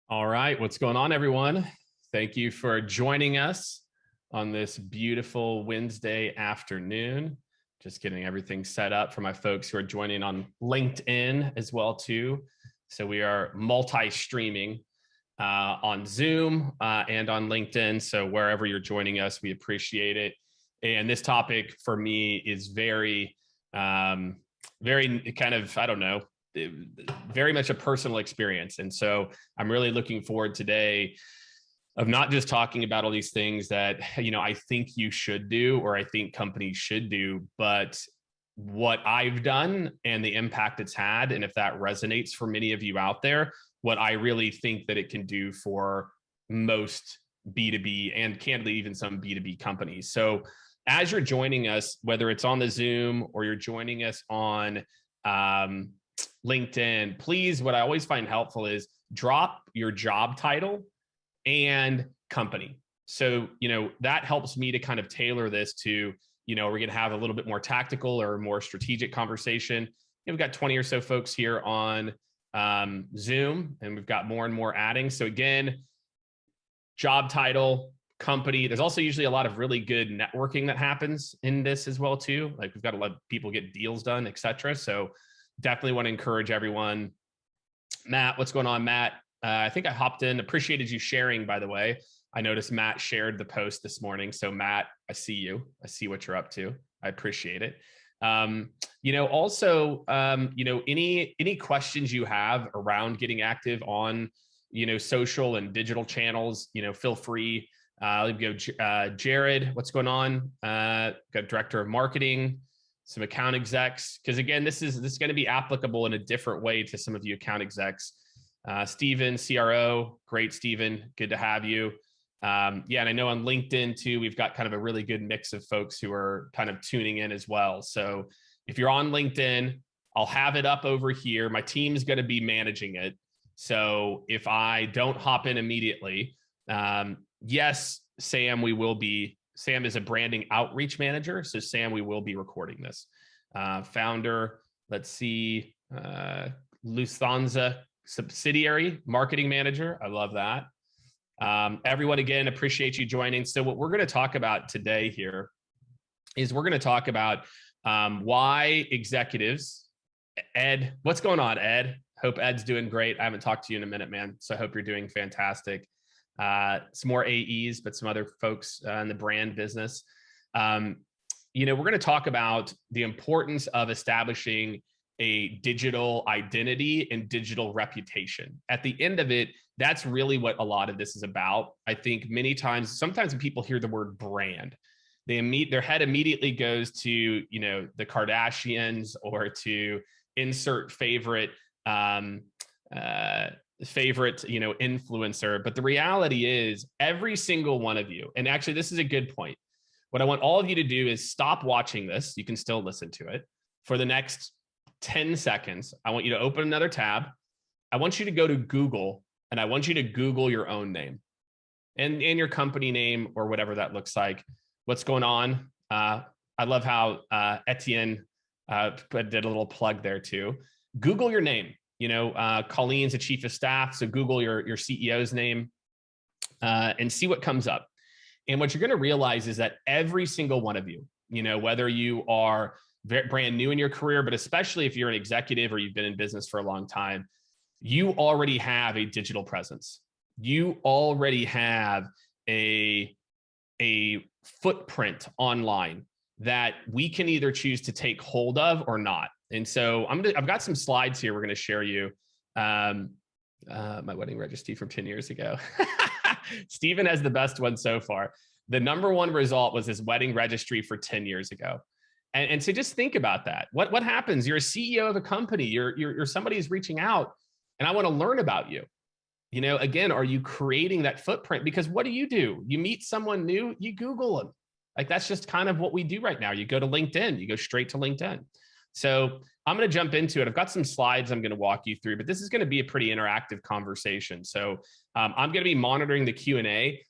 All right, what's going on, everyone? Thank you for joining us on this beautiful Wednesday afternoon. Just getting everything set up for my folks who are joining on LinkedIn as well too. So we are multi-streaming on Zoom and on LinkedIn. So wherever you're joining us, we appreciate it. And this topic for me is very kind of, I don't know, very much a personal experience. And so I'm really looking forward today of not just talking about all these things that, I think you should do, or I think companies should do, but what I've done and the impact it's had. And if that resonates for many of you out there, what I really think that it can do for most B2B and candidly, even some B2B companies. So as you're joining us, whether it's on the Zoom or you're joining us on LinkedIn, please, what I always find helpful is drop your job title and company. So, that helps me to kind of tailor this to, we're going to have a little bit more tactical or more strategic conversation. We've got 20 or so folks here on Zoom, and we've got more and more adding. So again, job title, company. There's also usually a lot of really good networking that happens in this as well too. Like we've got to let people get deals done, etc. So definitely want to encourage everyone. Matt, what's going on, Matt? I think I hopped in. Appreciated you sharing, by the way. I noticed Matt shared the post this morning. So Matt, I see you. I see what you're up to. I appreciate it. Also, any questions you have around getting active on, social and digital channels, feel free. Let me go. Jared, what's going on? Got director of marketing, some account execs, because again, this is going to be applicable in a different way to some of you account execs. Steven, CRO, great, Steven, good to have you. And I know on LinkedIn too, we've got kind of a really good mix of folks who are kind of tuning in as well. So if you're on LinkedIn, I'll have it up over here. My team's going to be managing it. So if I don't hop in immediately, yes, Sam, Sam is a branding outreach manager. So Sam, we will be recording this. Founder, let's see, Lufthansa subsidiary marketing manager. I love that. Everyone, again, appreciate you joining. So what we're going to talk about today here is we're going to talk about why executives, Ed, what's going on, Ed? Hope Ed's doing great. I haven't talked to you in a minute, man. So I hope you're doing fantastic. Some more AEs, but some other folks in the brand business. We're going to talk about the importance of establishing a digital identity and digital reputation. At the end of it, that's really what a lot of this is about. I think sometimes when people hear the word brand, their head immediately goes to, the Kardashians or to insert favorite, influencer. But the reality is every single one of you, and actually this is a good point. What I want all of you to do is stop watching this. You can still listen to it for the next 10 seconds. I want you to open another tab. I want you to go to Google and I want you to Google your own name and your company name or whatever that looks like. What's going on? I love how Etienne did a little plug there too. Google your name. Colleen's a chief of staff. So Google your CEO's name and see what comes up. And what you're going to realize is that every single one of you, whether you are brand new in your career, but especially if you're an executive or you've been in business for a long time, you already have a digital presence. You already have a footprint online that we can either choose to take hold of or not. And so I've got some slides here we're going to share you. My wedding registry from 10 years ago. Steven has the best one so far. The number one result was his wedding registry for 10 years ago. And so just think about that. What happens? You're a CEO of a company. You're somebody who's reaching out, and I want to learn about you. Again, are you creating that footprint? Because what do? You meet someone new, you Google them. Like that's just kind of what we do right now. You go to LinkedIn, you go straight to LinkedIn. So I'm going to jump into it. I've got some slides I'm going to walk you through, but this is going to be a pretty interactive conversation. So I'm going to be monitoring the Q&A.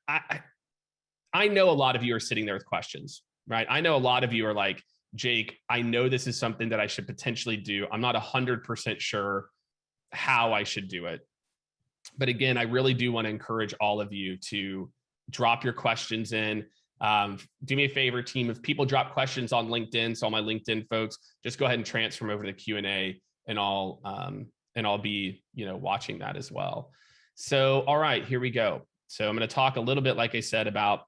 I know a lot of you are sitting there with questions. Right? I know a lot of you are like, Jake, I know this is something that I should potentially do. I'm not 100% sure how I should do it. But again, I really do want to encourage all of you to drop your questions in. Do me a favor, team. If people drop questions on LinkedIn, so all my LinkedIn folks, just go ahead and transfer them over to the Q&A, and I'll be, watching that as well. So, all right, here we go. So I'm going to talk a little bit, like I said, about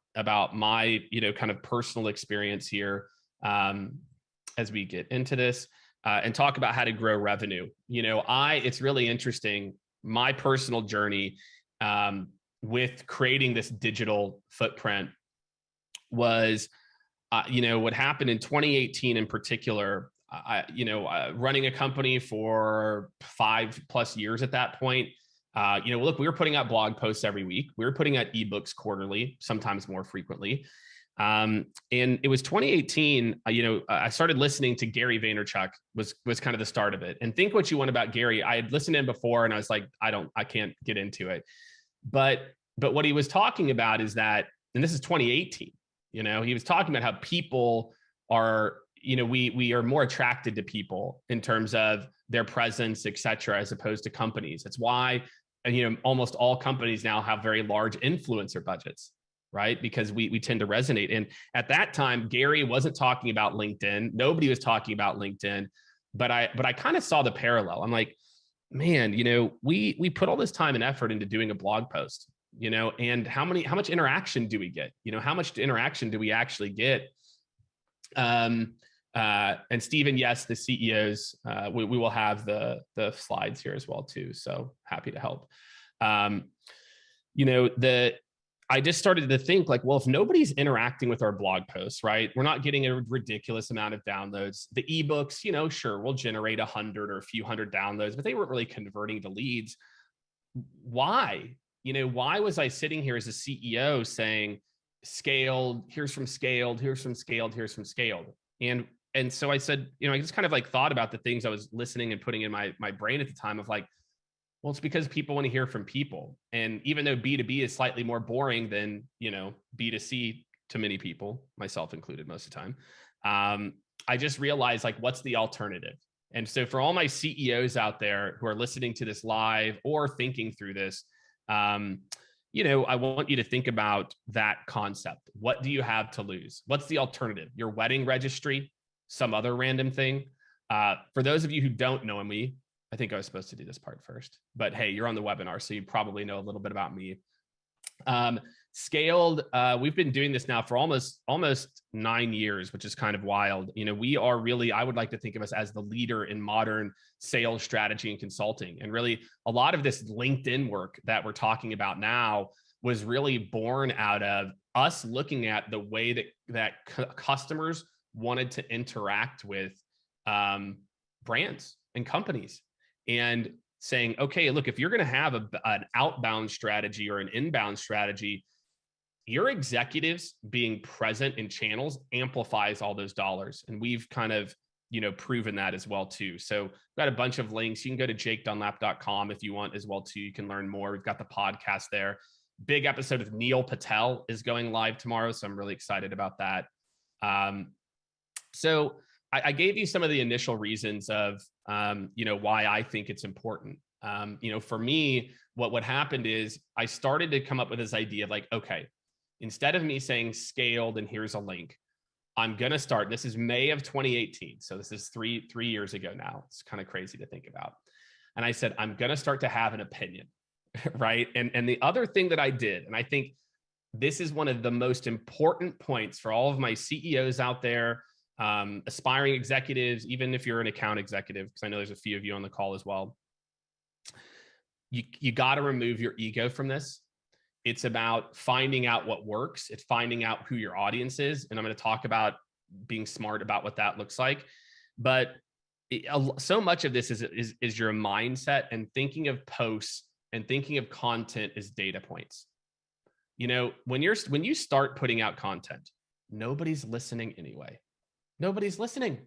my, kind of personal experience here as we get into this and talk about how to grow revenue. It's really interesting. My personal journey with creating this digital footprint was, what happened in 2018 in particular. Running a company for 5+ years at that point. Look, we were putting out blog posts every week. We were putting out ebooks quarterly, sometimes more frequently. And it was 2018, I started listening to Gary Vaynerchuk was kind of the start of it. And think what you want about Gary. I had listened to him before and I was like, I can't get into it. But what he was talking about is that, and this is 2018, he was talking about how people are, we are more attracted to people in terms of their presence, et cetera, as opposed to companies. That's why, almost all companies now have very large influencer budgets, right? Because we tend to resonate. And at that time, Gary wasn't talking about LinkedIn. Nobody was talking about LinkedIn, but I kind of saw the parallel. I'm like, man, we put all this time and effort into doing a blog post, and how much interaction do we get? How much interaction do we actually get? And Stephen, yes, the CEOs, we will have the slides here as well too. So happy to help. I just started to think like, well, if nobody's interacting with our blog posts, right? We're not getting a ridiculous amount of downloads. The ebooks, sure, we'll generate 100 or a few hundred downloads, but they weren't really converting to leads. Why? Why was I sitting here as a CEO saying, scaled, here's from scaled, here's from scaled, here's from scaled. And so I said, I just kind of like thought about the things I was listening and putting in my brain at the time of like, well, it's because people want to hear from people. And even though B2B is slightly more boring than, B2C to many people, myself included most of the time, I just realized like, what's the alternative? And so for all my CEOs out there who are listening to this live or thinking through this, I want you to think about that concept. What do you have to lose? What's the alternative? Your wedding registry, some other random thing. For those of you who don't know me, I think I was supposed to do this part first, but hey, you're on the webinar, so you probably know a little bit about me. Scaled, we've been doing this now for almost 9 years, which is kind of wild. We are really, I would like to think of us as the leader in modern sales strategy and consulting. And really a lot of this LinkedIn work that we're talking about now was really born out of us looking at the way that customers wanted to interact with brands and companies, and saying, okay, look, if you're going to have an outbound strategy or an inbound strategy, your executives being present in channels amplifies all those dollars. And we've kind of, proven that as well too. So we've got a bunch of links. You can go to jakedunlap.com if you want as well too. You can learn more. We've got the podcast there. Big episode with Neil Patel is going live tomorrow. So I'm really excited about that. So I gave you some of the initial reasons of, why I think it's important. For me, what happened is I started to come up with this idea of like, okay, instead of me saying scaled and here's a link, I'm going to start. This is May of 2018. So this is three years ago now. It's kind of crazy to think about. And I said, I'm going to start to have an opinion, right? And the other thing that I did, and I think this is one of the most important points for all of my CEOs out there, aspiring executives, even if you're an account executive, because I know there's a few of you on the call as well. You got to remove your ego from this. It's about finding out what works. It's finding out who your audience is. And I'm going to talk about being smart about what that looks like. But so much of this is your mindset and thinking of posts and thinking of content as data points. When you start putting out content, nobody's listening anyway. Nobody's listening.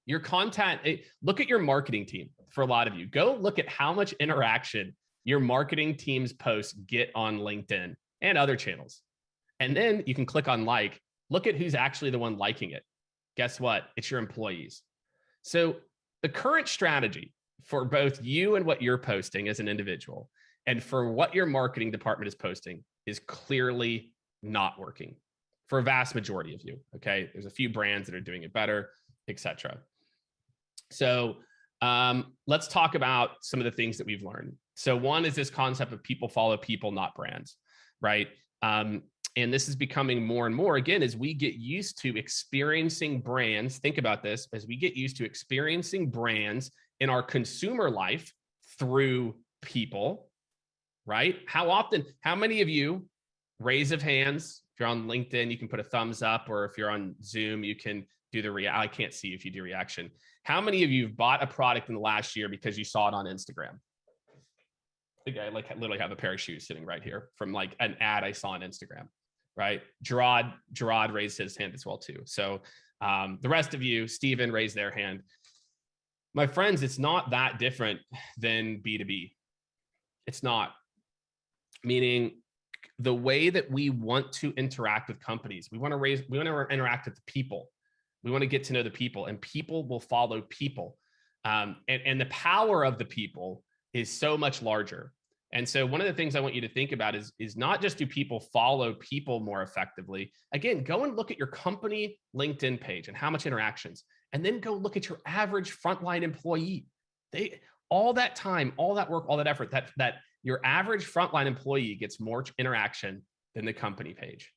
Your content, look at your marketing team. For a lot of you, go look at how much interaction your marketing team's posts get on LinkedIn and other channels. And then you can click on like, look at who's actually the one liking it. Guess what? It's your employees. So the current strategy for both you and what you're posting as an individual And for what your marketing department is posting is clearly not working for a vast majority of you. Okay. There's a few brands that are doing it better, etc. So let's talk about some of the things that we've learned. So one is this concept of people follow people, not brands, right? And this is becoming more and more, again, as we get used to experiencing brands. Think about this, as we get used to experiencing brands in our consumer life through people, right? How many of you, raise of hands, if you're on LinkedIn, you can put a thumbs up, or if you're on Zoom, you can do the I can't see if you do reaction. How many of you have bought a product in the last year because you saw it on Instagram? I think I literally have a pair of shoes sitting right here from like an ad I saw on Instagram, right? Gerard raised his hand as well too. So the rest of you, Steven raised their hand. My friends, it's not that different than B2B. It's not. Meaning the way that we want to interact with companies, we want to interact with the people. We want to get to know the people, and people will follow people. And the power of the people is so much larger. And so one of the things I want you to think about is not just do people follow people more effectively. Again, go and look at your company LinkedIn page and how much interactions, and then go look at your average frontline employee. All that time, all that work, all that effort, that your average frontline employee gets more interaction than the company page.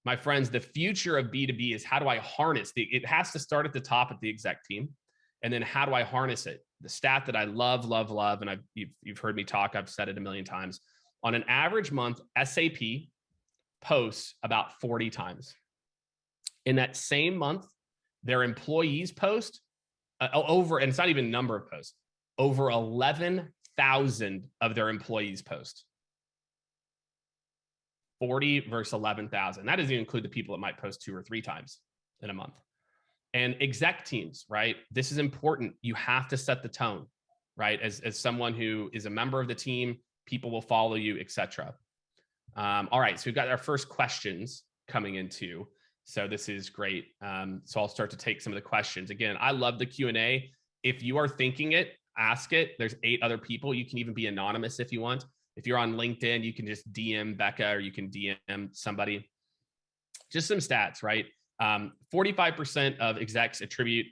My friends, the future of B2B is how do I harness it has to start at the top at the exec team. And then how do I harness it? The stat that I love, and you've heard me talk, I've said it a million times. On an average month, SAP posts about 40 times. In that same month, their employees post over, and it's not even number of posts, over 11,000 of their employees post. 40 versus 11,000. That doesn't even include the people that might post 2 or 3 times in a month. And exec teams, right? This is important. You have to set the tone, right? As someone who is a member of the team, people will follow you, etc. All right, so we've got our first questions coming into. So this is great. So I'll start to take some of the questions. Again, I love the Q&A. If you are thinking it, ask it. There's 8 other people. You can even be anonymous if you want. If you're on LinkedIn, you can just DM Becca, or you can DM somebody. Just some stats, right? 45% of execs attribute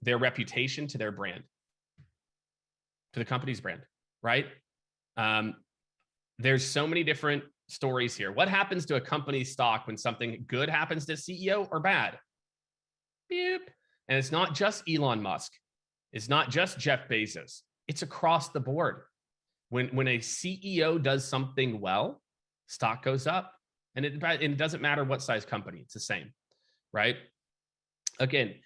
their reputation to their brand, to the company's brand, right? There's so many different stories here. What happens to a company's stock when something good happens to CEO or bad? Beep. And it's not just Elon Musk. It's not just Jeff Bezos. It's across the board. When a CEO does something well, stock goes up. And it doesn't matter what size company, it's the same, right? Again,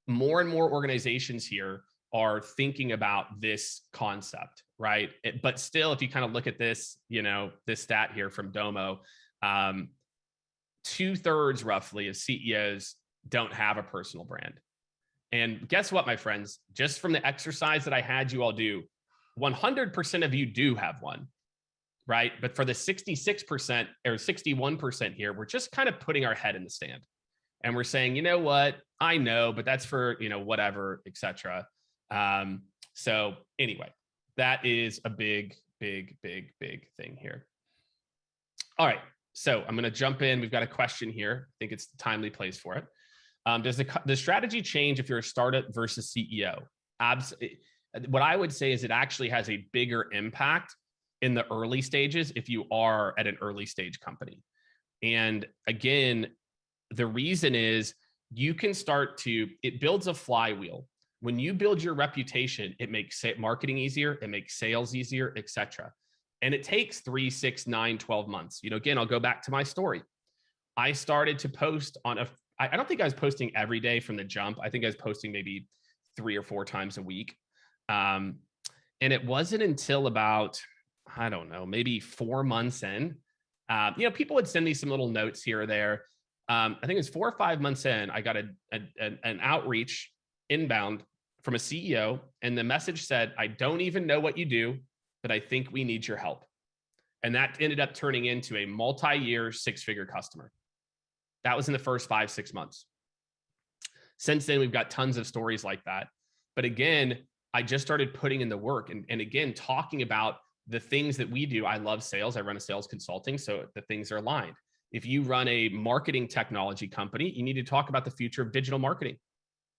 more and more organizations here are thinking about this concept, right? But still, if you kind of look at this, this stat here from Domo, 2/3 roughly of CEOs don't have a personal brand. And guess what, my friends? Just from the exercise that I had you all do, 100% of you do have one, right? But for the 66% or 61% here, we're just kind of putting our head in the sand. And we're saying, you know what? I know, but that's for, whatever, etc. So anyway, that is a big thing here. All right. So I'm going to jump in. We've got a question here. I think it's the timely place for it. Does the strategy change if you're a startup versus CEO? What I would say is it actually has a bigger impact in the early stages if you are at an early stage company. And again, the reason is you can it builds a flywheel. When you build your reputation, it makes marketing easier, it makes sales easier, etc. And it takes 3, 6, 9, 12 months. Again, I'll go back to my story. I started to post I don't think I was posting every day from the jump. I think I was posting maybe 3 or 4 times a week. And it wasn't until about, I don't know, maybe 4 months in, people would send me some little notes here or there. I think it was 4 or 5 months in, I got an outreach inbound from a CEO, and the message said, "I don't even know what you do, but I think we need your help." And that ended up turning into a multi-year 6-figure customer. That was in the first 5, 6 months. Since then, we've got tons of stories like that. But again, I just started putting in the work and again, talking about the things that we do, I love sales. I run a sales consulting, so the things are aligned. If you run a marketing technology company, you need to talk about the future of digital marketing.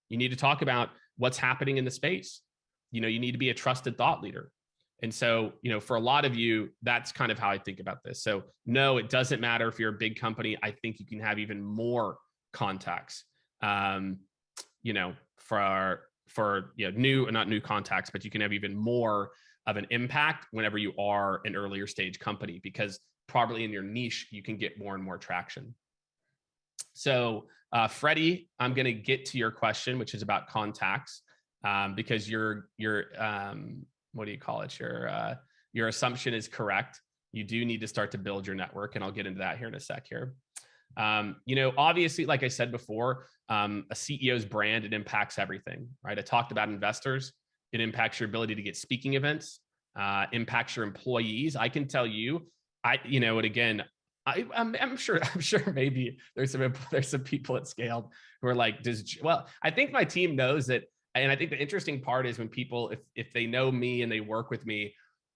You need to talk about what's happening in the space. You need to be a trusted thought leader. And so, for a lot of you, that's kind of how I think about this. So no, it doesn't matter if you're a big company. I think you can have even more contacts, not new contacts, but you can have even more of an impact whenever you are an earlier stage company, because probably in your niche, you can get more and more traction. So Freddie, I'm going to get to your question, which is about contacts, because your what do you call it? Your assumption is correct. You do need to start to build your network, and I'll get into that here in a sec here. Obviously, like I said before, a CEO's brand, it impacts everything, right? I talked about investors. It impacts your ability to get speaking events, impacts your employees. I can tell you, I'm sure maybe there's some people at Skaled who are like, I think my team knows that. And I think the interesting part is when people, if they know me and they work with me,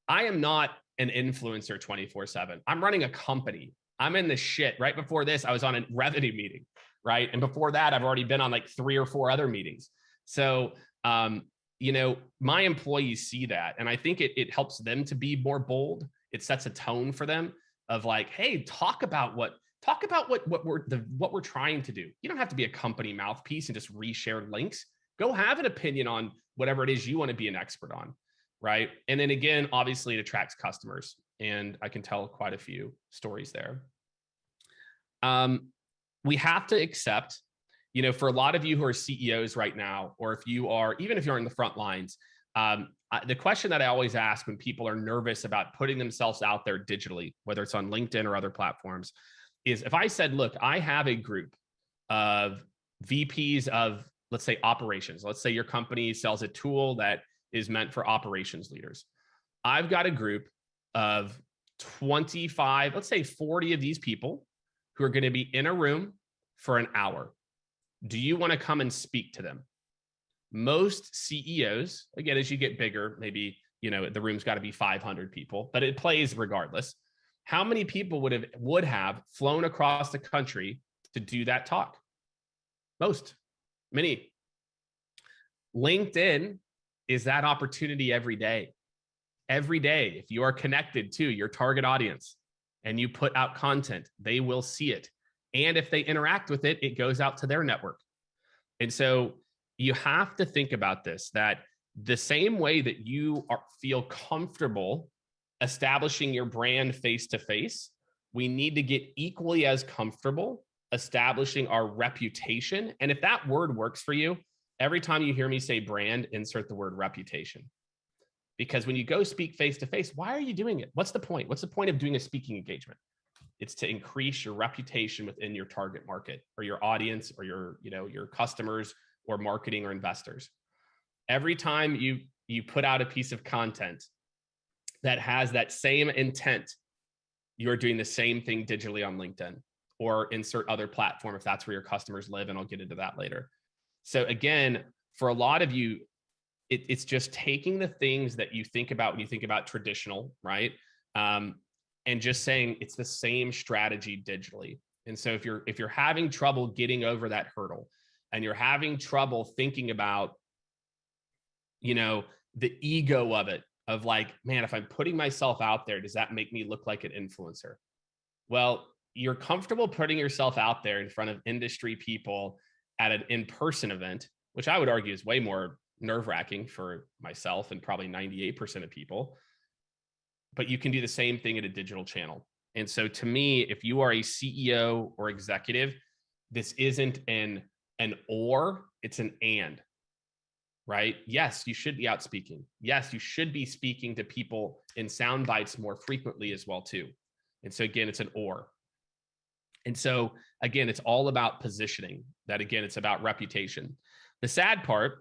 I am not an influencer 24/7. I'm running a company. I'm in the shit. Right before this, I was on a revenue meeting, right? And before that, I've already been on like 3 or 4 other meetings. So, my employees see that. And I think it helps them to be more bold. It sets a tone for them of like, hey, talk about what we're trying to do. You don't have to be a company mouthpiece and just reshare links. Go have an opinion on whatever it is you want to be an expert on, right? And then again, obviously it attracts customers, and I can tell quite a few stories there. We have to accept, for a lot of you who are CEOs right now, or even if you're in the front lines, the question that I always ask when people are nervous about putting themselves out there digitally, whether it's on LinkedIn or other platforms, is if I said, look, I have a group of VPs of, let's say, operations. Let's say your company sells a tool that is meant for operations leaders. I've got a group of 25, let's say 40 of these people who are going to be in a room for an hour. Do you want to come and speak to them? Most CEOs, again, as you get bigger, maybe, the room's got to be 500 people, but it plays regardless. How many people would have flown across the country to do that talk? Most. Many. LinkedIn is that opportunity every day. Every day, if you are connected to your target audience and you put out content, they will see it. And if they interact with it, it goes out to their network. And so you have to think about this, that the same way that you feel comfortable establishing your brand face-to-face, we need to get equally as comfortable establishing our reputation. And if that word works for you, every time you hear me say brand, insert the word reputation. Because when you go speak face-to-face, why are you doing it? What's the point? What's the point of doing a speaking engagement? It's to increase your reputation within your target market or your audience or your customers or marketing or investors. Every time you put out a piece of content that has that same intent, you're doing the same thing digitally on LinkedIn, or insert other platform if that's where your customers live, and I'll get into that later. So again, for a lot of you, it's just taking the things that you think about when you think about traditional, right? And just saying it's the same strategy digitally. And so if you're having trouble getting over that hurdle, and you're having trouble thinking about, the ego of it, of like, man, if I'm putting myself out there, does that make me look like an influencer? Well, you're comfortable putting yourself out there in front of industry people at an in-person event, which I would argue is way more nerve-wracking for myself and probably 98% of people. But you can do the same thing at a digital channel. And so to me, if you are a CEO or executive, this isn't an or, it's an and, right? Yes, you should be out speaking. Yes, you should be speaking to people in sound bites more frequently as well too. And so again, it's an or. And so again, it's all about positioning. That again, it's about reputation. The sad part,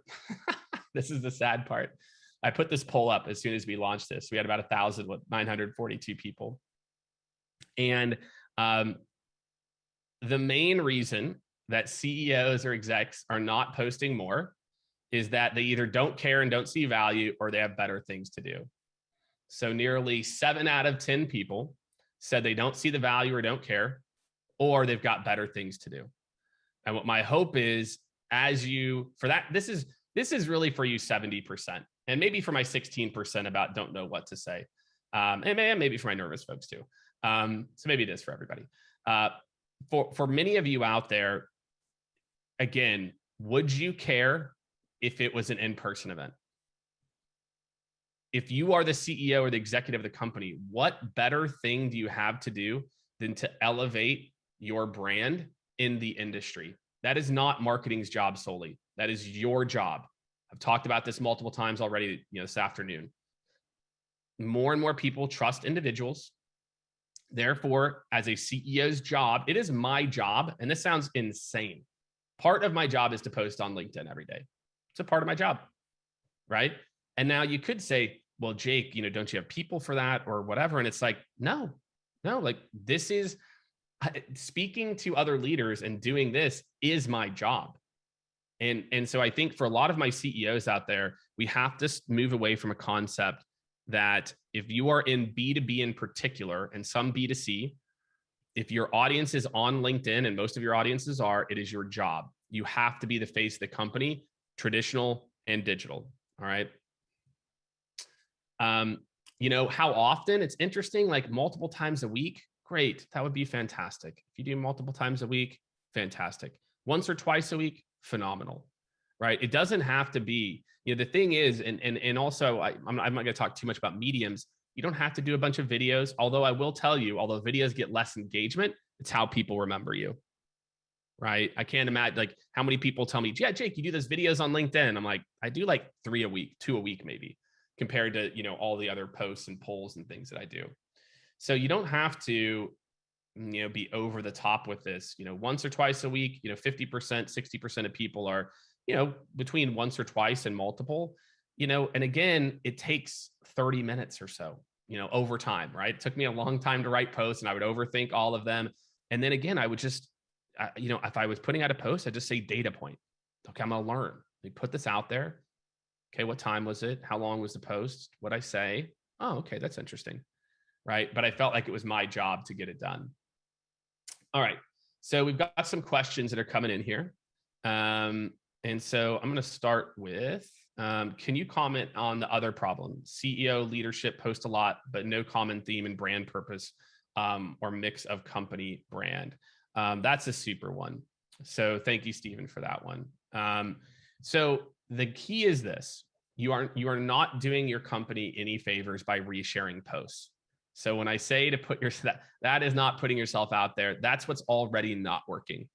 this is the sad part. I put this poll up as soon as we launched this. We had about 1,942 people. And the main reason that CEOs or execs are not posting more is that they either don't care and don't see value, or they have better things to do. So nearly 7 out of 10 people said they don't see the value or don't care, or they've got better things to do. And what my hope is, as you, for that, this is really for you 70%, and maybe for my 16% about don't know what to say. And maybe for my nervous folks too. So maybe it is for everybody. For many of you out there, again, would you care if it was an in-person event? If you are the CEO or the executive of the company, what better thing do you have to do than to elevate your brand in the industry? That is not marketing's job solely. That is your job. I've talked about this multiple times already, this afternoon. More and more people trust individuals. Therefore, as a CEO's job, it is my job, and this sounds insane. Part of my job is to post on LinkedIn every day. It's a part of my job, right? And now you could say, well, Jake, don't you have people for that or whatever? And it's like, no, like this is speaking to other leaders and doing this is my job. And so I think for a lot of my CEOs out there, we have to move away from a concept that if you are in B2B in particular and some B2C, if your audience is on LinkedIn, and most of your audiences are, it is your job. You have to be the face of the company, traditional and digital. All right. How often? It's interesting, like multiple times a week. Great. That would be fantastic. If you do multiple times a week, fantastic. Once or twice a week, phenomenal, right? It doesn't have to be, the thing is, and also I'm not going to talk too much about mediums. You don't have to do a bunch of videos. Although I will tell you, although videos get less engagement, it's how people remember you, right? I can't imagine like how many people tell me, yeah, Jake, you do those videos on LinkedIn. I'm like, I do like 3 a week, 2 a week, maybe, compared to, all the other posts and polls and things that I do. So you don't have to, be over the top with this, once or twice a week, 50%, 60% of people are, between once or twice and multiple, and again, it takes 30 minutes or so, over time, right? It took me a long time to write posts and I would overthink all of them. And then again, I would just, if I was putting out a post, I'd just say data point. Okay, I'm going to learn. We put this out there. Okay, what time was it? How long was the post? What'd I say? Oh, okay, that's interesting, right? But I felt like it was my job to get it done. All right, so we've got some questions that are coming in here. And so I'm going to start with, can you comment on the other problem? CEO leadership post a lot, but no common theme and brand purpose or mix of company brand. That's a super one. So thank you, Stephen, for that one. So the key is this: you are not doing your company any favors by resharing posts. So when I say to put that is not putting yourself out there. That's what's already not working.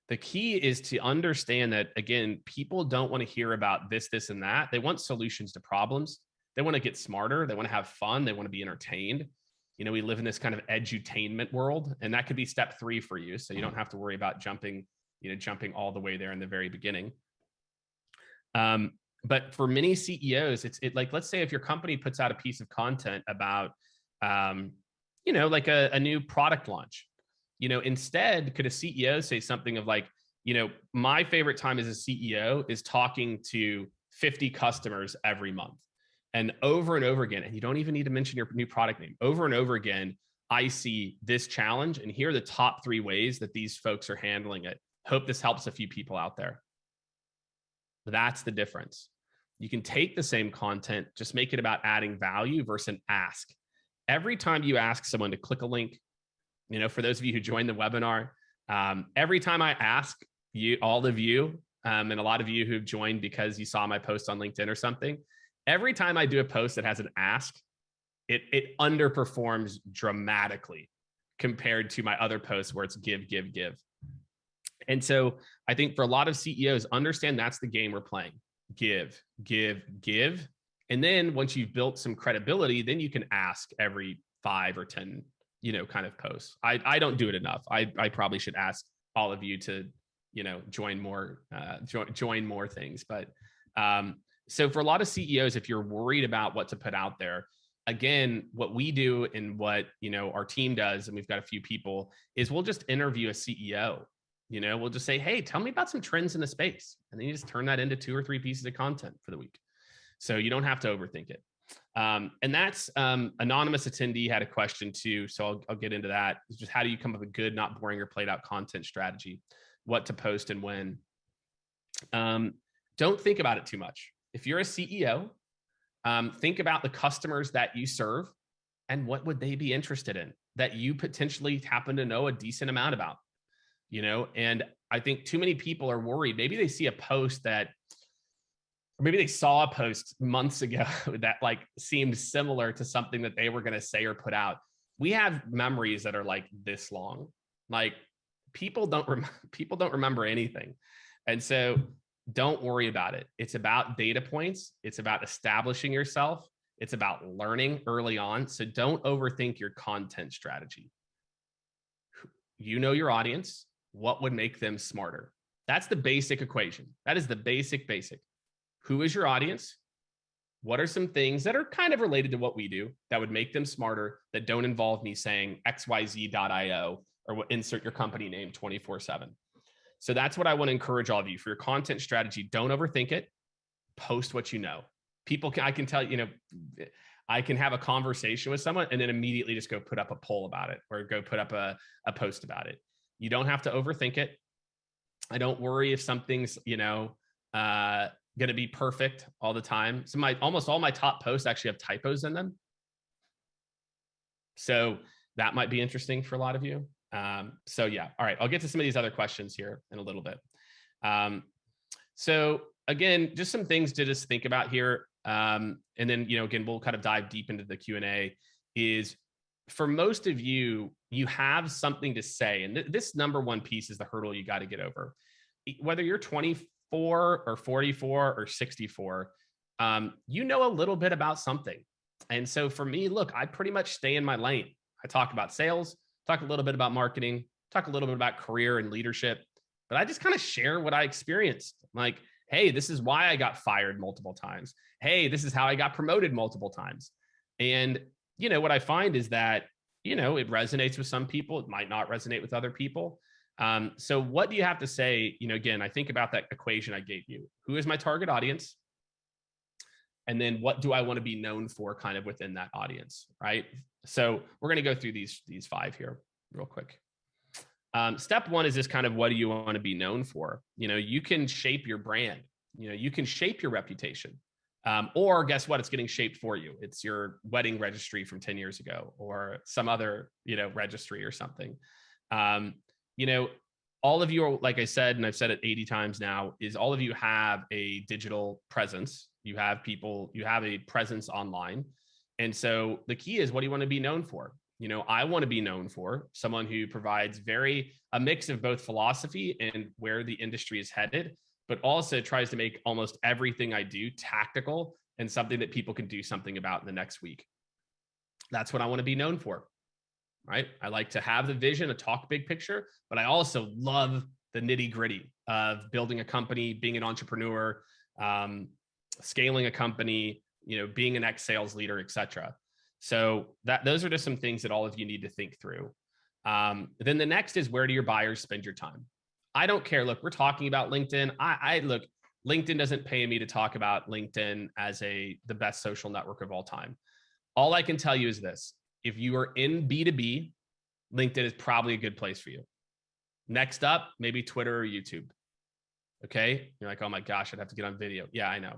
The key is to understand that, again, people don't want to hear about this, and that. They want solutions to problems. They want to get smarter. They want to have fun. They want to be entertained. We live in this kind of edutainment world, and that could be step 3 for you. So you don't have to worry about jumping all the way there in the very beginning. But for many CEOs, it's like, let's say if your company puts out a piece of content about, like a new product launch, instead, could a CEO say something of like, my favorite time as a CEO is talking to 50 customers every month, and over again, and you don't even need to mention your new product name, over and over again, I see this challenge, and here are the top 3 ways that these folks are handling it. Hope this helps a few people out there. That's the difference. You can take the same content, just make it about adding value versus an ask. Every time you ask someone to click a link, for those of you who joined the webinar, every time I ask you, all of you, and a lot of you who've joined because you saw my post on LinkedIn or something, every time I do a post that has an ask, it underperforms dramatically compared to my other posts where it's give. And so I think for a lot of CEOs, understand that's the game we're playing. Give. And then once you've built some credibility, then you can ask every 5 or 10, kind of posts. I don't do it enough. I probably should ask all of you to, join more things. But so for a lot of CEOs, if you're worried about what to put out there, again, what we do and what, our team does, and we've got a few people, is we'll just interview a CEO. We'll just say, hey, tell me about some trends in the space. And then you just turn that into 2 or 3 pieces of content for the week. So you don't have to overthink it. And that's anonymous attendee had a question too. So I'll get into that. It's just how do you come up with a good, not boring or played out content strategy, what to post and when. Don't think about it too much. If you're a CEO, think about the customers that you serve and what would they be interested in that you potentially happen to know a decent amount about, and I think too many people are worried. Maybe they see a post or maybe they saw a post months ago that like seemed similar to something that they were going to say or put out. We have memories that are like this long. Like people don't remember anything. And so don't worry about it. It's about data points. It's about establishing yourself. It's about learning early on. So don't overthink your content strategy. You know your audience. What would make them smarter? That's the basic equation. That is the basic. Who is your audience? What are some things that are kind of related to what we do that would make them smarter that don't involve me saying xyz.io or insert your company name 24/7? So that's what I want to encourage all of you for your content strategy. Don't overthink it. Post what you know. I can tell I can have a conversation with someone and then immediately just go put up a poll about it or go put up a post about it. You don't have to overthink it. I don't worry if something's, going to be perfect all the time. So almost all my top posts actually have typos in them. So that might be interesting for a lot of you. So yeah. All right. I'll get to some of these other questions here in a little bit. So again, just some things to just think about here. And then, again, we'll kind of dive deep into the Q&A. Is for most of you, you have something to say. And this number one piece is the hurdle you got to get over. Whether you're 24 or 44 or 64, you know a little bit about something. And so for me, look, I pretty much stay in my lane. I talk about sales, talk a little bit about marketing, talk a little bit about career and leadership, but I just kind of share what I experienced. Like, hey, this is why I got fired multiple times. Hey, this is how I got promoted multiple times. And, what I find is that, it resonates with some people. It might not resonate with other people. So what do you have to say? Again, I think about that equation I gave you. Who is my target audience? And then what do I want to be known for kind of within that audience, right? So we're going to go through these 5 here real quick. Step 1 is just kind of what do you want to be known for? You can shape your brand. You can shape your reputation. Or guess what? It's getting shaped for you. It's your wedding registry from 10 years ago or some other, registry or something. All of you are, like I said, and I've said it 80 times now, is all of you have a digital presence. You have a presence online. And so the key is, what do you want to be known for? I want to be known for someone who provides a mix of both philosophy and where the industry is headed, but also tries to make almost everything I do tactical and something that people can do something about in the next week. That's what I want to be known for, right? I like to have the vision, to talk big picture, but I also love the nitty gritty of building a company, being an entrepreneur, scaling a company, being an ex-sales leader, et cetera. So those are just some things that all of you need to think through. Then the next is, where do your buyers spend your time? I don't care. Look, we're talking about LinkedIn. Look, LinkedIn doesn't pay me to talk about LinkedIn as the best social network of all time. All I can tell you is this: if you are in B2B, LinkedIn is probably a good place for you. Next up, maybe Twitter or YouTube. Okay. You're like, oh my gosh, I'd have to get on video. Yeah, I know.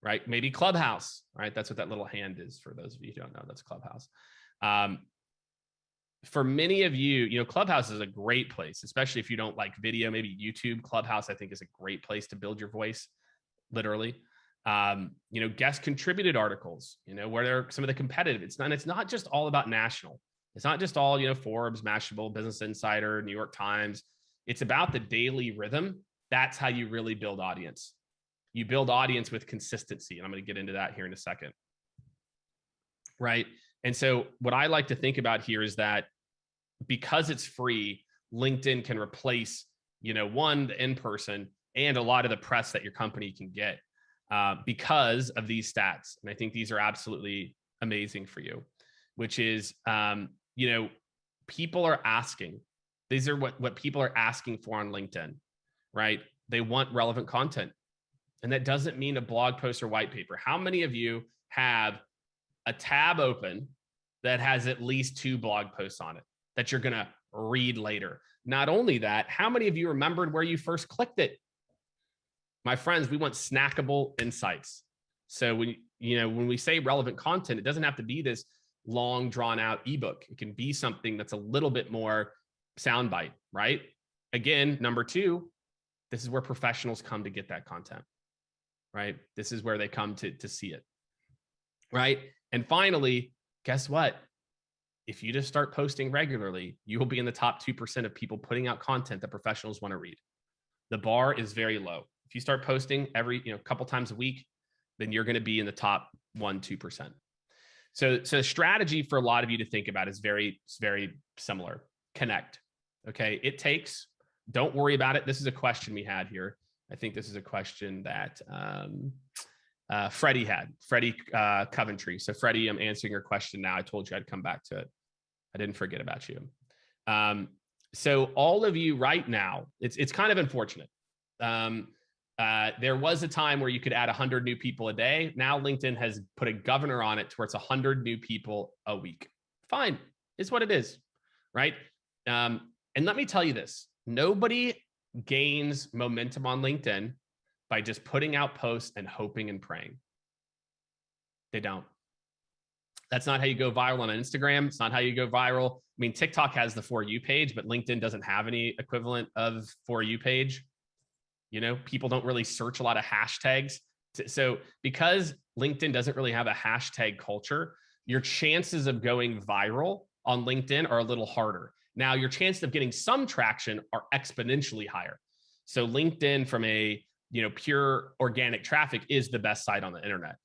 Right? Maybe Clubhouse, right? That's what that little hand is for those of you who don't know. That's Clubhouse. For many of you, Clubhouse is a great place, especially if you don't like video. Maybe YouTube. Clubhouse, I think, is a great place to build your voice, literally. Guest contributed articles, where there are some of the competitive. It's not just all about national. It's not just all, Forbes, Mashable, Business Insider, New York Times. It's about the daily rhythm. That's how you really build audience. You build audience with consistency. And I'm going to get into that here in a second. Right. And so what I like to think about here is that because it's free, LinkedIn can replace, the in-person and a lot of the press that your company can get because of these stats. And I think these are absolutely amazing for you, which is, people are asking. These are what people are asking for on LinkedIn, right? They want relevant content. And that doesn't mean a blog post or white paper. How many of you have a tab open that has at least 2 blog posts on it that you're going to read later. Not only that, how many of you remembered where you first clicked it? My friends, we want snackable insights. So when we say relevant content, it doesn't have to be this long drawn out ebook. It can be something that's a little bit more soundbite, right? Again, number 2, this is where professionals come to get that content, right? This is where they come to see it, right? And finally, guess what? If you just start posting regularly, you will be in the top 2% of people putting out content that professionals want to read. The bar is very low. If you start posting every couple times a week, then you're going to be in the top 1-2%. So strategy for a lot of you to think about is very similar. Connect. Okay. It takes, don't worry about it. This is a question we had here. I think this is a question that Freddie had, Freddie Coventry. So Freddie, I'm answering your question now. I told you I'd come back to it. I didn't forget about you. So all of you right now, it's kind of unfortunate. There was a time where you could add 100 new people a day. Now LinkedIn has put a governor on it to where it's 100 new people a week. Fine, it's what it is, right? And let me tell you this, nobody gains momentum on LinkedIn by just putting out posts and hoping and praying. They don't. That's not how you go viral on Instagram. It's not how you go viral. I mean, TikTok has the For You page, but LinkedIn doesn't have any equivalent of For You page. People don't really search a lot of hashtags. So because LinkedIn doesn't really have a hashtag culture, your chances of going viral on LinkedIn are a little harder. Now, your chances of getting some traction are exponentially higher. So LinkedIn, from a pure organic traffic, is the best site on the internet.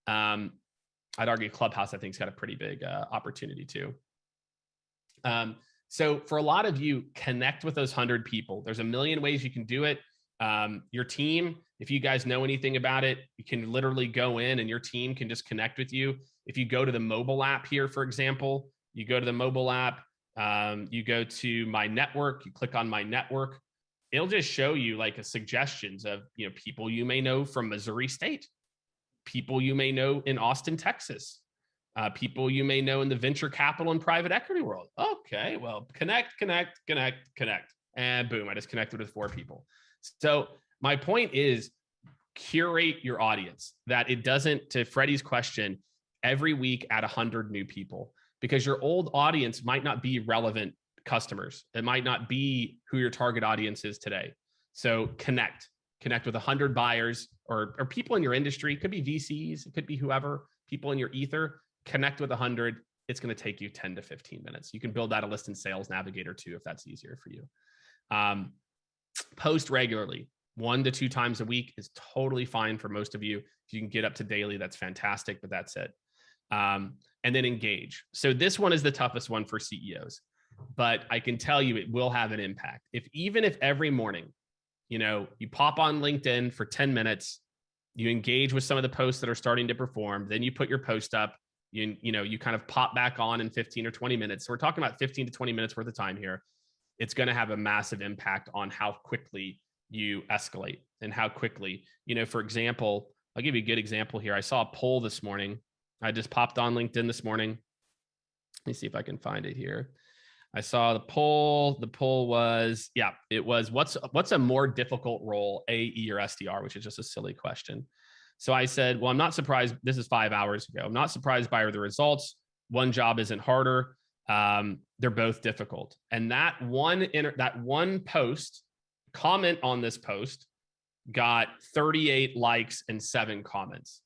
I'd argue Clubhouse, I think, has got a pretty big opportunity too. So for a lot of you, connect with those 100 people. There's a million ways you can do it. Your team, if you guys know anything about it, you can literally go in and your team can just connect with you. If you go to the mobile app here, for example, you go to the mobile app, you go to my network, you click on my network, it'll just show you like a suggestions of, people you may know from Missouri State, people you may know in Austin, Texas, people you may know in the venture capital and private equity world. Okay, well, connect. And boom, I just connected with 4 people. So my point is, curate your audience, that it doesn't, to Freddie's question, every week add 100 new people, because your old audience might not be relevant customers. It might not be who your target audience is today. So connect with 100 buyers or people in your industry. It could be VCs, it could be whoever, people in your ether. Connect with 100. It's going to take you 10 to 15 minutes. You can build out a list in Sales Navigator too, if that's easier for you. Post regularly, 1 to 2 times a week is totally fine for most of you. If you can get up to daily, that's fantastic, but that's it. And then engage. So this one is the toughest one for CEOs, but I can tell you it will have an impact. Even if every morning, you pop on LinkedIn for 10 minutes, you engage with some of the posts that are starting to perform, then you put your post up, you kind of pop back on in 15 or 20 minutes. So we're talking about 15 to 20 minutes worth of time here. It's going to have a massive impact on how quickly you escalate and how quickly, for example, I'll give you a good example here. I saw a poll this morning. I just popped on LinkedIn this morning. Let me see if I can find it here. I saw the poll. The poll was, it was what's a more difficult role, AE or SDR, which is just a silly question. So I said, well, I'm not surprised. This is 5 hours ago. I'm not surprised by the results. One job isn't harder. They're both difficult. And that one post, comment on this post, got 38 likes and 7 comments.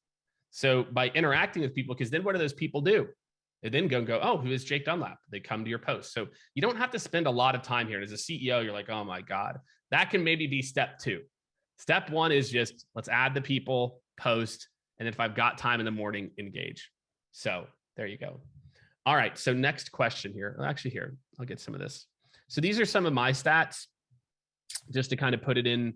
So by interacting with people, because then what do those people do? They then go, oh, who is Jake Dunlap? They come to your post. So you don't have to spend a lot of time here. And as a CEO, you're like, oh my God, that can maybe be step 2. Step 1 is just, let's add the people, post. And if I've got time in the morning, engage. So there you go. All right. So next question here. Actually here, I'll get some of this. So these are some of my stats just to kind of put it in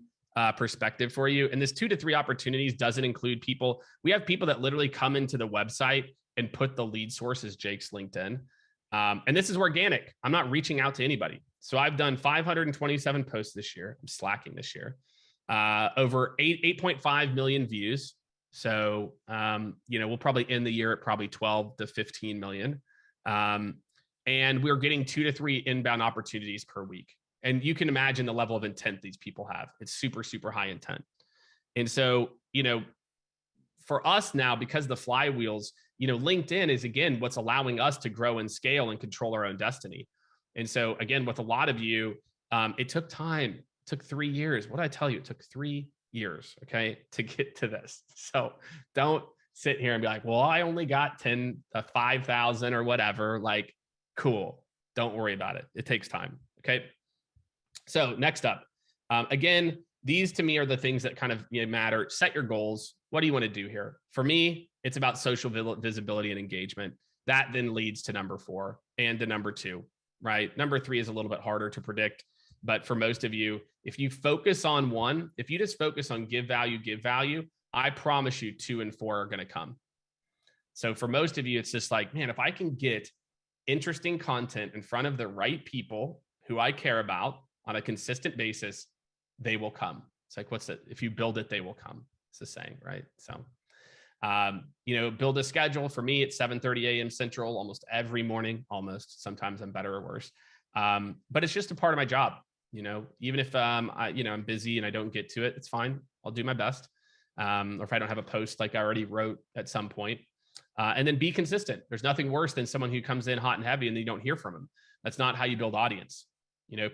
perspective for you. And this 2 to 3 opportunities doesn't include people. We have people that literally come into the website and put the lead source as Jake's LinkedIn. And this is organic. I'm not reaching out to anybody. So I've done 527 posts this year. I'm slacking this year. Over 8.5 million views. So, we'll probably end the year at probably 12 to 15 million. And we're getting 2 to 3 inbound opportunities per week. And you can imagine the level of intent these people have. It's super, super high intent. And so, for us now, because the flywheels, LinkedIn is, again, what's allowing us to grow and scale and control our own destiny. And so, again, with a lot of you, it took time. It took 3 years. What did I tell you? It took 3 years, okay, to get to this. So don't sit here and be like, well, I only got 5,000 or whatever. Like, cool. Don't worry about it. It takes time. Okay. So next up, again, these to me are the things that kind of matter. Set your goals. What do you want to do here? For me, it's about social visibility and engagement. That then leads to number 4 and to number 2, right? Number 3 is a little bit harder to predict. But for most of you, if you focus on one, if you just focus on give value, I promise you 2 and 4 are going to come. So for most of you, it's just like, man, if I can get interesting content in front of the right people who I care about on a consistent basis, they will come. It's like, what's it? If you build it, they will come. It's the saying, right? So, build a schedule. For me, it's 7:30 a.m. Central almost every morning, almost. Sometimes I'm better or worse. But it's just a part of my job. Even if I'm busy and I don't get to it, it's fine. I'll do my best. Or if I don't have a post like I already wrote at some point. And then be consistent. There's nothing worse than someone who comes in hot and heavy and then you don't hear from them. That's not how you build audience.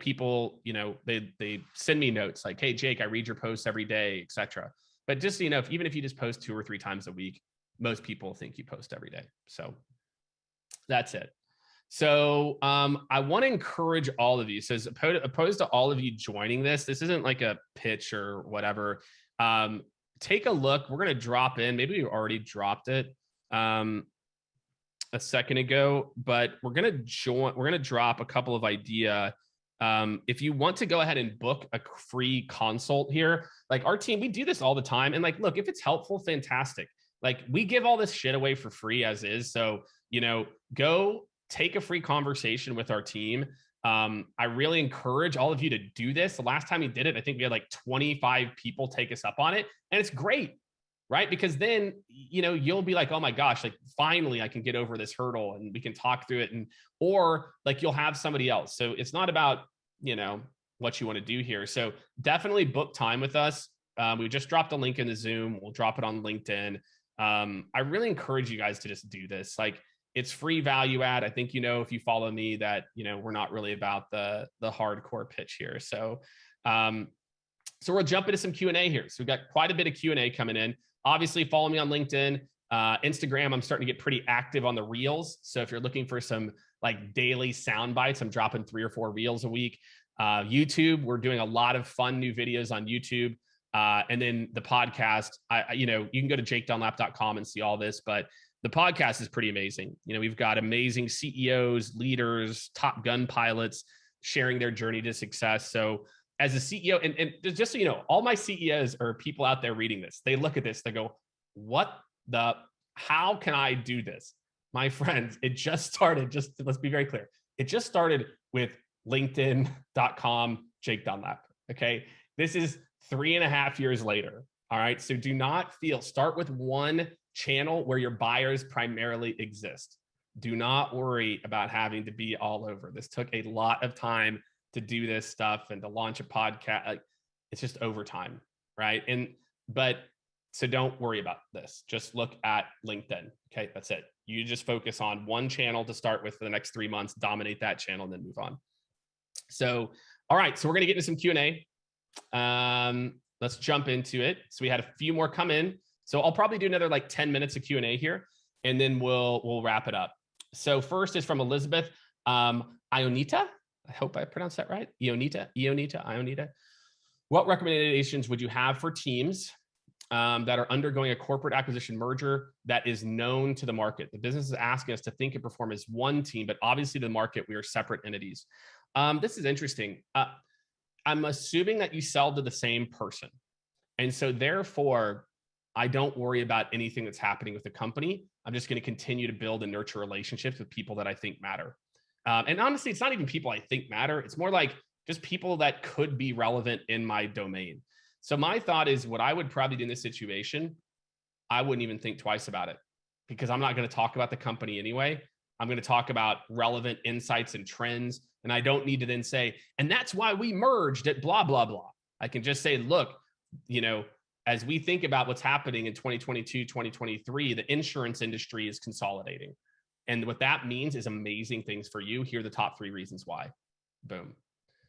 People, they send me notes like, hey, Jake, I read your posts every day, etc. But just, even if you just post 2 or 3 times a week, most people think you post every day. So that's it. So I want to encourage all of you. So as opposed to all of you joining this isn't like a pitch or whatever. Take a look. We're going to drop in. Maybe we already dropped it a second ago, but we're going to drop a couple of idea. If you want to go ahead and book a free consult here, like our team, we do this all the time. And like, look, if it's helpful, fantastic. Like we give all this shit away for free as is. So, go take a free conversation with our team. I really encourage all of you to do this. The last time we did it, I think we had like 25 people take us up on it. And it's great, right? Because then, you'll be like, oh my gosh, like finally I can get over this hurdle and we can talk through it. Or like you'll have somebody else. So it's not about, what you want to do here. So definitely book time with us. We just dropped a link in the Zoom. We'll drop it on LinkedIn. I really encourage you guys to just do this. Like, it's free value add. I think, if you follow me that, we're not really about the hardcore pitch here. So, we'll jump into some Q&A here. So we've got quite a bit of Q&A coming in. Obviously follow me on LinkedIn, Instagram. I'm starting to get pretty active on the reels. So if you're looking for some like daily sound bites, I'm dropping 3 or 4 reels a week. YouTube, we're doing a lot of fun new videos on YouTube. And then the podcast, you can go to jakedunlap.com and see all this, but the podcast is pretty amazing. We've got amazing CEOs, leaders, top gun pilots sharing their journey to success. So as a CEO, and just so you know, all my CEOs or people out there reading this, they look at this, they go, how can I do this? My friends, it just started, let's be very clear. It just started with LinkedIn.com, Jake Dunlap. Okay. This is 3.5 years later. All right. So do not start with one channel where your buyers primarily exist. Do not worry about having to be all over. This took a lot of time to do this stuff and to launch a podcast. Like, it's just overtime, right? So don't worry about this. Just look at LinkedIn. Okay, that's it. You just focus on one channel to start with for the next 3 months, dominate that channel, and then move on. So, all right. So we're going to get into some Q&A. Let's jump into it. So we had a few more come in. So I'll probably do another like 10 minutes of Q&A here, and then we'll wrap it up. So first is from Elizabeth Ionita. I hope I pronounced that right. Ionita. What recommendations would you have for teams that are undergoing a corporate acquisition merger that is known to the market? The business is asking us to think and perform as one team, but obviously the market, we are separate entities. This is interesting. I'm assuming that you sell to the same person. And so therefore, I don't worry about anything that's happening with the company. I'm just going to continue to build and nurture relationships with people that I think matter. And honestly, it's not even people I think matter. It's more like just people that could be relevant in my domain. So my thought is what I would probably do in this situation I wouldn't even think twice about it, because I'm not going to talk about the company anyway. I'm going to talk about relevant insights and trends. And I don't need to then say, and that's why we merged at blah, blah, blah. I can just say, look, as we think about what's happening in 2022, 2023, the insurance industry is consolidating. And what that means is amazing things for you. Here are the top 3 reasons why. Boom.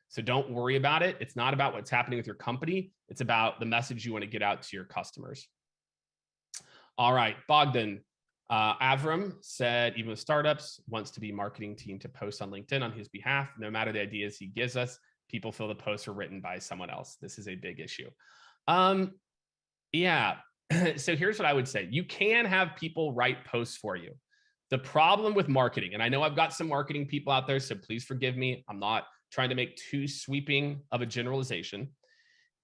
So don't worry about it. It's not about what's happening with your company. It's about the message you want to get out to your customers. All right, Bogdan. Avram said, even with startups, wants to be marketing team to post on LinkedIn on his behalf. No matter the ideas he gives us, people feel the posts are written by someone else. This is a big issue. Yeah. So here's what I would say. You can have people write posts for you. The problem with marketing, and I know I've got some marketing people out there, so please forgive me. I'm not trying to make too sweeping of a generalization,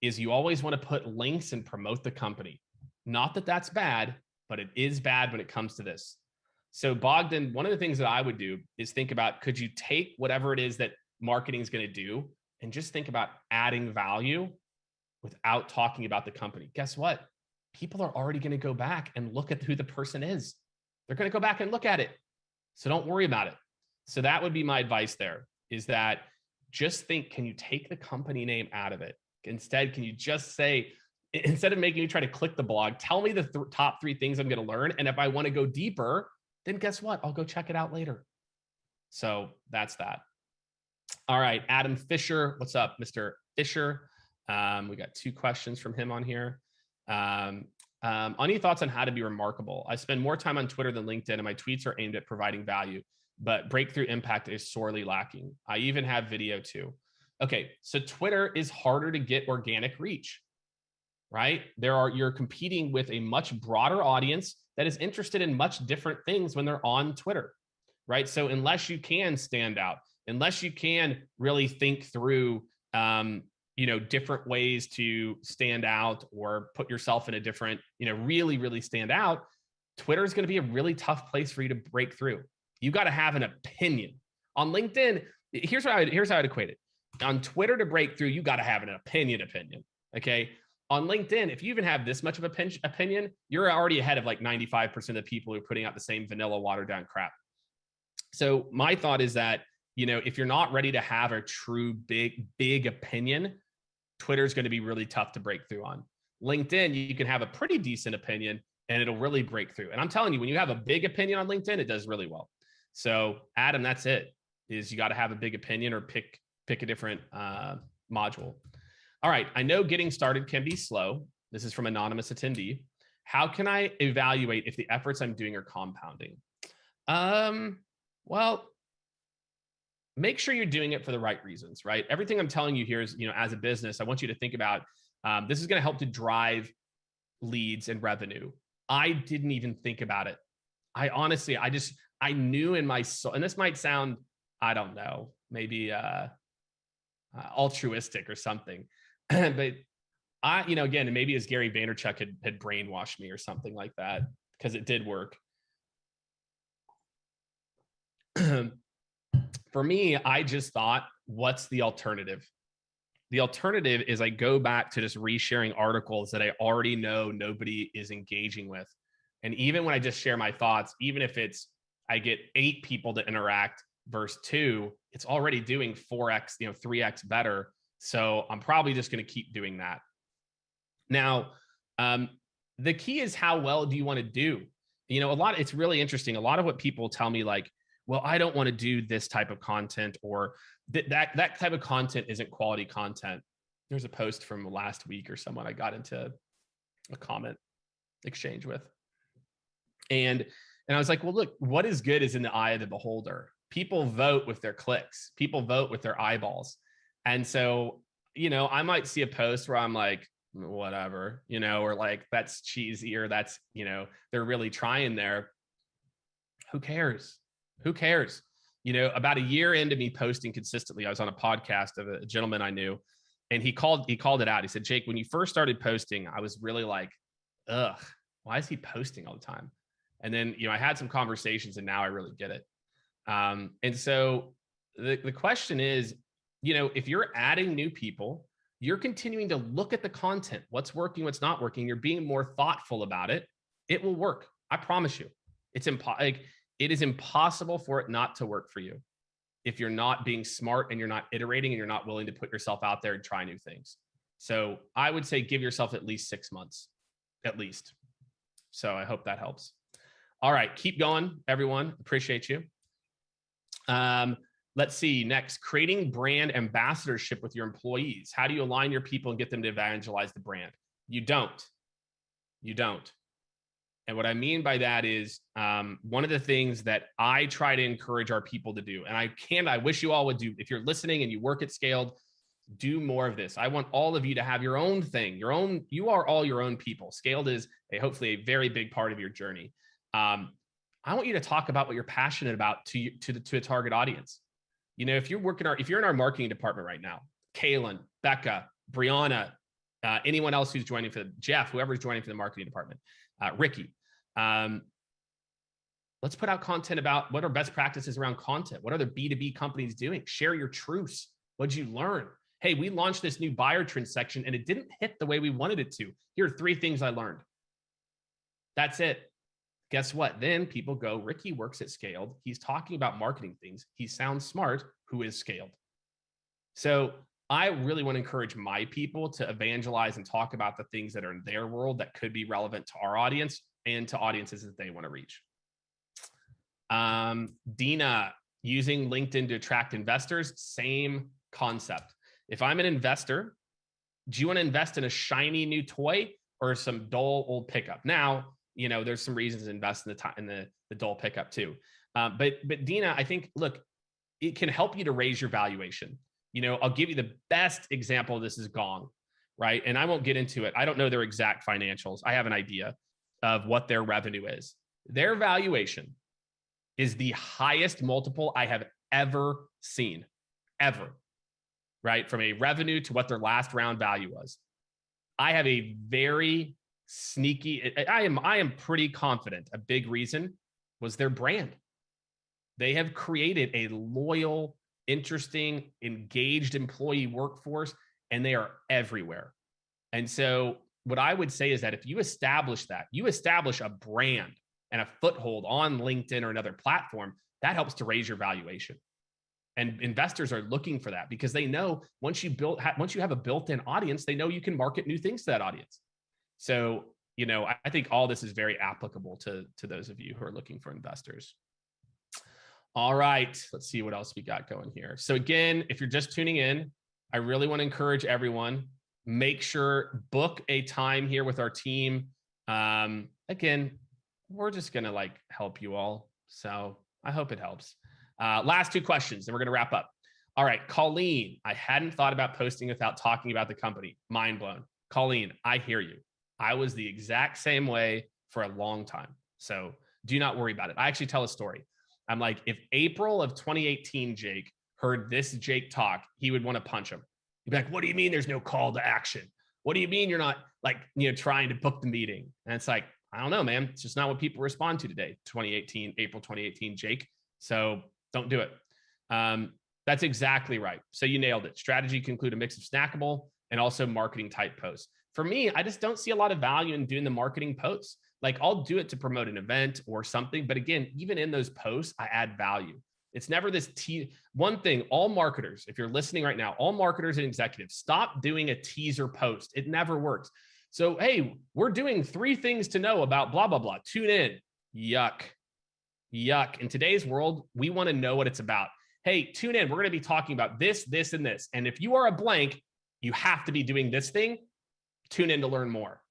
is you always want to put links and promote the company. Not that that's bad, but it is bad when it comes to this. So Bogdan, one of the things that I would do is think about, could you take whatever it is that marketing is going to do and just think about adding value without talking about the company? Guess what? People are already going to go back and look at who the person is. They're going to go back and look at it. So don't worry about it. So that would be my advice there, is that just think, can you take the company name out of it? Instead, can you just say, instead of making me try to click the blog, tell me the top 3 things I'm going to learn. And if I want to go deeper, then guess what? I'll go check it out later. So that's that. All right. Adam Fisher. What's up, Mr. Fisher? We got 2 questions from him on here. Any thoughts on how to be remarkable? I spend more time on Twitter than LinkedIn, and my tweets are aimed at providing value, but breakthrough impact is sorely lacking. I even have video too. Okay. So Twitter is harder to get organic reach, right? You're competing with a much broader audience that is interested in much different things when they're on Twitter, right? So unless you can stand out, unless you can really think through, different ways to stand out or put yourself in a different, really, really stand out, Twitter is going to be a really tough place for you to break through. You got to have an opinion. On LinkedIn, here's how I'd equate it. On Twitter, to break through, you got to have an opinion. Okay. On LinkedIn, if you even have this much of an opinion, you're already ahead of like 95% of the people who are putting out the same vanilla watered down crap. So my thought is that, if you're not ready to have a true big opinion, Twitter is going to be really tough to break through on. LinkedIn, you can have a pretty decent opinion and it'll really break through. And I'm telling you, when you have a big opinion on LinkedIn, it does really well. So Adam, that's it, is you got to have a big opinion or pick a different module. All right. I know getting started can be slow. This is from anonymous attendee. How can I evaluate if the efforts I'm doing are compounding? Well, make sure you're doing it for the right reasons, right? Everything I'm telling you here is, as a business, I want you to think about, this is going to help to drive leads and revenue. I didn't even think about it. I knew in my soul, and this might sound, I don't know, maybe altruistic or something, but again, maybe as Gary Vaynerchuk had brainwashed me or something like that, because it did work. For me, I just thought, what's the alternative? The alternative is I go back to just resharing articles that I already know nobody is engaging with. And even when I just share my thoughts, even if I get 8 people to interact versus 2, it's already doing 4x, 3x better. So I'm probably just going to keep doing that. Now, the key is, how well do you want to do? It's really interesting. A lot of what people tell me, like, well, I don't want to do this type of content, or that type of content isn't quality content. There's a post from last week or someone I got into a comment exchange with. And I was like, well, look, what is good is in the eye of the beholder. People vote with their clicks. People vote with their eyeballs. And so, I might see a post where I'm like, whatever, or like, that's cheesy, or that's, they're really trying there. Who cares? Who cares? About a year into me posting consistently, I was on a podcast of a gentleman I knew, and he called it out. He said, Jake, when you first started posting, I was really like, ugh, why is he posting all the time? And then, I had some conversations, and now I really get it. And so the question is, if you're adding new people, you're continuing to look at the content, what's working, what's not working. You're being more thoughtful about it. It will work. I promise you. It is impossible for it not to work for you if you're not being smart and you're not iterating and you're not willing to put yourself out there and try new things. So I would say give yourself at least 6 months, at least. So I hope that helps. All right, keep going, everyone. Appreciate you. Let's see. Next, creating brand ambassadorship with your employees. How do you align your people and get them to evangelize the brand? You don't. You don't. And what I mean by that is one of the things that I try to encourage our people to do, and I wish you all would do, if you're listening and you work at Skaled, do more of this. I want all of you to have your own thing, you are all your own people. Skaled is hopefully a very big part of your journey. I want you to talk about what you're passionate about to a target audience. If you're in our marketing department right now, Kaylin, Becca, Brianna, anyone else who's joining for Jeff, whoever's joining for the marketing department, Ricky, let's put out content about what are best practices around content. What are the B2B companies doing? Share your truths. What'd you learn? Hey, we launched this new buyer trend section and it didn't hit the way we wanted it to. Here are 3 things I learned. That's it. Guess what? Then people go, Ricky works at Skaled. He's talking about marketing things. He sounds smart. Who is Skaled? So I really want to encourage my people to evangelize and talk about the things that are in their world that could be relevant to our audience and to audiences that they want to reach. Dina, using LinkedIn to attract investors, same concept. If I'm an investor, do you want to invest in a shiny new toy or some dull old pickup? Now, there's some reasons to invest in the dull pickup too. But Dina, I think, look, it can help you to raise your valuation. I'll give you the best example of this is Gong, right? And I won't get into it. I don't know their exact financials. I have an idea of what their revenue is. Their valuation is the highest multiple I have ever seen, ever, right? From a revenue to what their last round value was. I have a very sneaky, I am pretty confident a big reason was their brand. They have created a loyal, interesting, engaged employee workforce, and they are everywhere. And so what I would say is that if you establish a brand and a foothold on LinkedIn or another platform, that helps to raise your valuation. And investors are looking for that because they know once you have a built-in audience, they know you can market new things to that audience. So, I think all this is very applicable to those of you who are looking for investors. All right, let's see what else we got going here. So again, if you're just tuning in, I really want to encourage everyone, make sure, book a time here with our team. Again, we're just going to help you all. So I hope it helps. Last 2 questions, and we're going to wrap up. All right, Colleen, I hadn't thought about posting without talking about the company. Mind blown. Colleen, I hear you. I was the exact same way for a long time. So do not worry about it. I actually tell a story. I'm like, if April of 2018, Jake heard this Jake talk, he would want to punch him. He'd be like, what do you mean there's no call to action? What do you mean you're not trying to book the meeting? And it's like, I don't know, man. It's just not what people respond to today. April 2018, Jake. So don't do it. That's exactly right. So you nailed it. Strategy can include a mix of snackable and also marketing type posts. For me, I just don't see a lot of value in doing the marketing posts. I'll do it to promote an event or something. But again, even in those posts, I add value. It's never this one thing, all marketers, if you're listening right now, all marketers and executives, stop doing a teaser post. It never works. So, hey, we're doing 3 things to know about blah, blah, blah. Tune in. Yuck. In today's world, we want to know what it's about. Hey, tune in. We're going to be talking about this, this, and this. And if you are a blank, you have to be doing this thing. Tune in to learn more.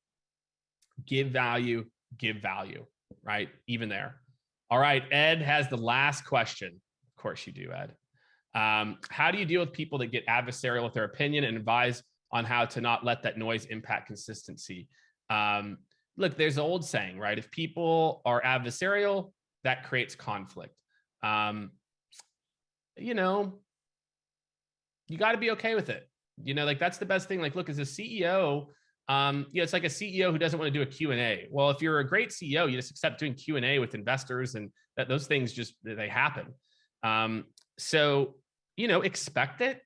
Give value, right? Even there. All right, Ed has the last question. Of course you do, Ed. How do you deal with people that get adversarial with their opinion and advise on how to not let that noise impact consistency? Look, there's an old saying, right? If people are adversarial, that creates conflict. You got to be okay with it. That's the best thing. Look, as a CEO, it's like a CEO who doesn't want to do a Q&A. Well, if you're a great CEO, you just accept doing Q&A with investors, and those things they happen. So, expect it,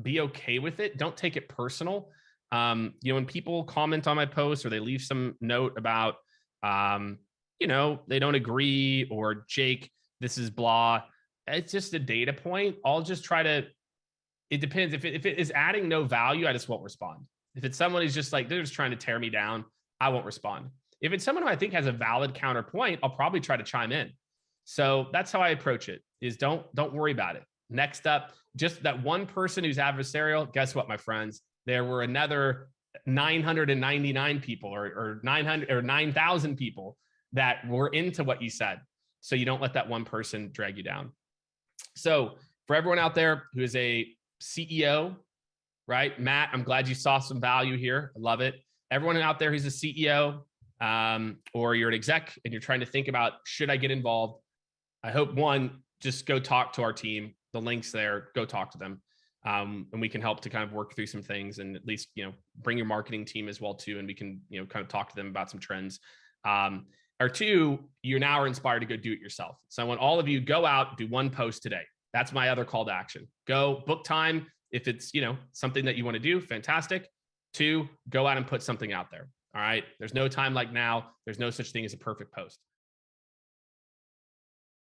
be okay with it. Don't take it personal. When people comment on my posts or they leave some note about, You know, they don't agree, or Jake, this is blah. It's just a data point. I'll just try to, it depends. If it is adding no value, I just won't respond. If it's someone who's just like, they're just trying to tear me down, I won't respond. If it's someone who I think has a valid counterpoint, I'll probably try to chime in. So that's how I approach it, is don't worry about it. Next up, just that one person who's adversarial. Guess what, my friends? There were another 999 people or 900 or 9,000 people that were into what you said. So you don't let that one person drag you down. So for everyone out there who is a CEO, right? Matt, I'm glad you saw some value here. I love it. Everyone out there who's a CEO, or you're an exec and you're trying to think about, should I get involved? I hope, one, just go talk to our team. The link's there. Go talk to them. And we can help to kind of work through some things, and at least, bring your marketing team as well too. And we can, kind of talk to them about some trends. Or two, you now are inspired to go do it yourself. So I want all of you, go out, do one post today. That's my other call to action. Go book time. If it's, something that you want to do, fantastic. Two, go out and put something out there. All right. There's no time like now. There's no such thing as a perfect post.